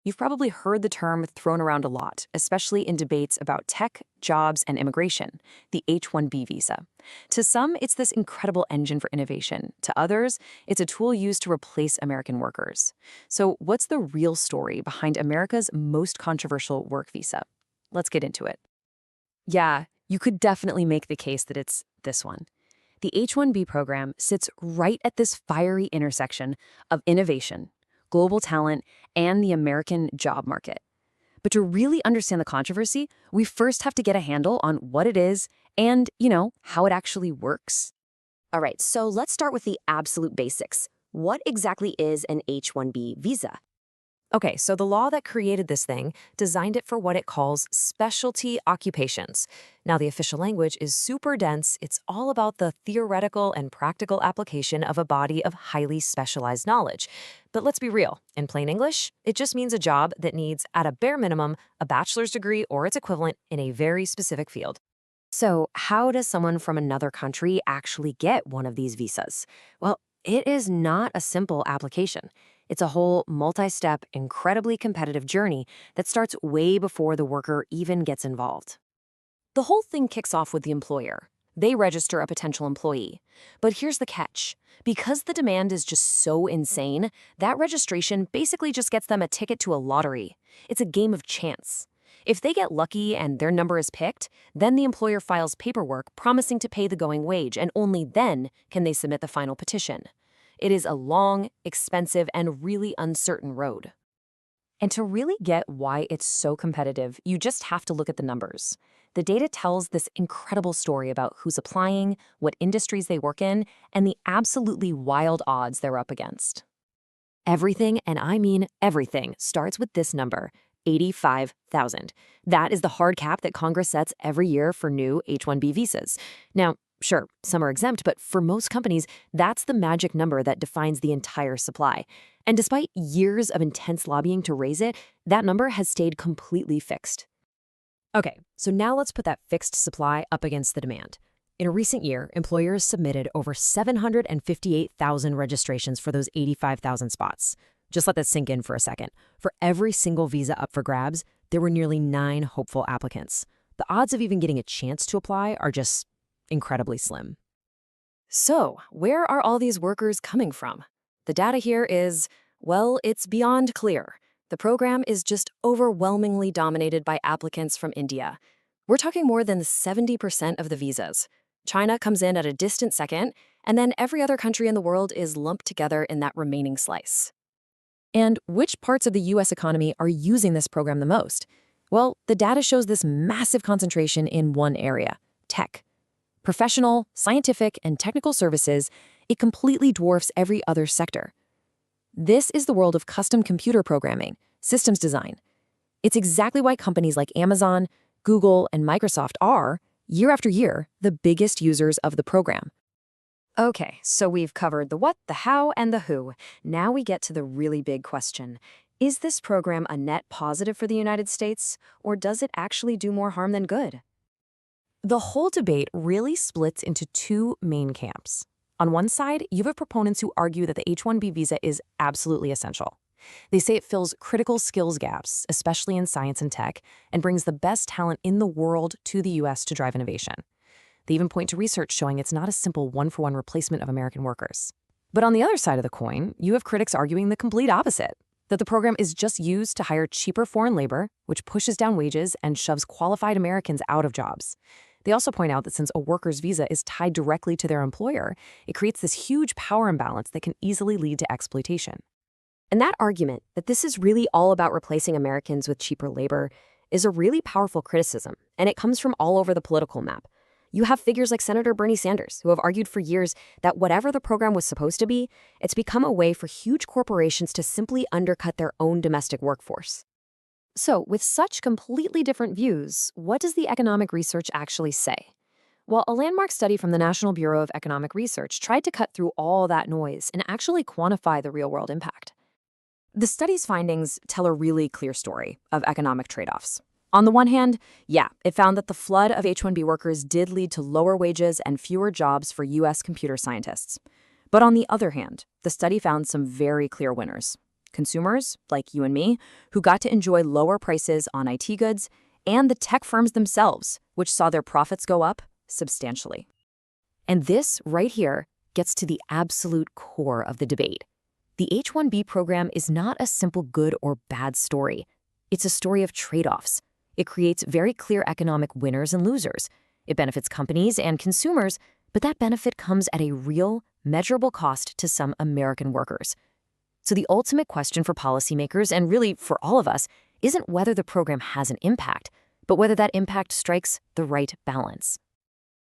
You've probably heard the term thrown around a lot, especially in debates about tech, jobs, and immigration, the H-1B visa. To some, it's this incredible engine for innovation. To others, it's a tool used to replace American workers. So what's the real story behind America's most controversial work visa? Let's get into it. Yeah, you could definitely make the case that it's this one. The H-1B program sits right at this fiery intersection of innovation, global talent, and the American job market. But to really understand the controversy, we first have to get a handle on what it is and, how it actually works. All right, so let's start with the absolute basics. What exactly is an H-1B visa? Okay, so the law that created this thing designed it for what it calls specialty occupations. Now, the official language is super dense. It's all about the theoretical and practical application of a body of highly specialized knowledge. But let's be real. In plain English, it just means a job that needs, at a bare minimum, a bachelor's degree or its equivalent in a very specific field. So, how does someone from another country actually get one of these visas? Well, it is not a simple application. It's a whole multi-step, incredibly competitive journey that starts way before the worker even gets involved. The whole thing kicks off with the employer. They register a potential employee. But here's the catch. Because the demand is just so insane, that registration basically just gets them a ticket to a lottery. It's a game of chance. If they get lucky and their number is picked, then the employer files paperwork promising to pay the going wage, and only then can they submit the final petition. It is a long, expensive, and really uncertain road. And to really get why it's so competitive, you just have to look at the numbers. The data tells this incredible story about who's applying, what industries they work in, and the absolutely wild odds they're up against. Everything, and I mean everything, starts with this number, 85,000. That is the hard cap that Congress sets every year for new H-1B visas. Now, sure, some are exempt, but for most companies, that's the magic number that defines the entire supply. And despite years of intense lobbying to raise it, that number has stayed completely fixed. Okay, so now let's put that fixed supply up against the demand. In a recent year, employers submitted over 758,000 registrations for those 85,000 spots. Just let that sink in for a second. For every single visa up for grabs, there were nearly 9 hopeful applicants. The odds of even getting a chance to apply are just incredibly slim. So, where are all these workers coming from? The data here is, well, it's beyond clear. The program is just overwhelmingly dominated by applicants from India. We're talking more than 70% of the visas. China comes in at a distant second, and then every other country in the world is lumped together in that remaining slice. And which parts of the US economy are using this program the most? Well, the data shows this massive concentration in one area, tech. Professional, scientific, and technical services, it completely dwarfs every other sector. This is the world of custom computer programming, systems design. It's exactly why companies like Amazon, Google, and Microsoft are, year after year, the biggest users of the program. Okay, so we've covered the what, the how, and the who. Now we get to the really big question. Is this program a net positive for the United States, or does it actually do more harm than good? The whole debate really splits into 2 main camps. On one side, you have proponents who argue that the H-1B visa is absolutely essential. They say it fills critical skills gaps, especially in science and tech, and brings the best talent in the world to the U.S. to drive innovation. They even point to research showing it's not a simple one-for-one replacement of American workers. But on the other side of the coin, you have critics arguing the complete opposite, that the program is just used to hire cheaper foreign labor, which pushes down wages and shoves qualified Americans out of jobs. They also point out that since a worker's visa is tied directly to their employer, it creates this huge power imbalance that can easily lead to exploitation. And that argument, that this is really all about replacing Americans with cheaper labor, is a really powerful criticism, and it comes from all over the political map. You have figures like Senator Bernie Sanders, who have argued for years that whatever the program was supposed to be, it's become a way for huge corporations to simply undercut their own domestic workforce. So, with such completely different views, what does the economic research actually say? Well, a landmark study from the National Bureau of Economic Research tried to cut through all that noise and actually quantify the real-world impact. The study's findings tell a really clear story of economic trade-offs. On the one hand, it found that the flood of H-1B workers did lead to lower wages and fewer jobs for U.S. computer scientists. But on the other hand, the study found some very clear winners. Consumers, like you and me, who got to enjoy lower prices on IT goods, and the tech firms themselves, which saw their profits go up substantially. And this, right here, gets to the absolute core of the debate. The H-1B program is not a simple good or bad story. It's a story of trade-offs. It creates very clear economic winners and losers. It benefits companies and consumers, but that benefit comes at a real, measurable cost to some American workers. So the ultimate question for policymakers, and really for all of us, isn't whether the program has an impact, but whether that impact strikes the right balance.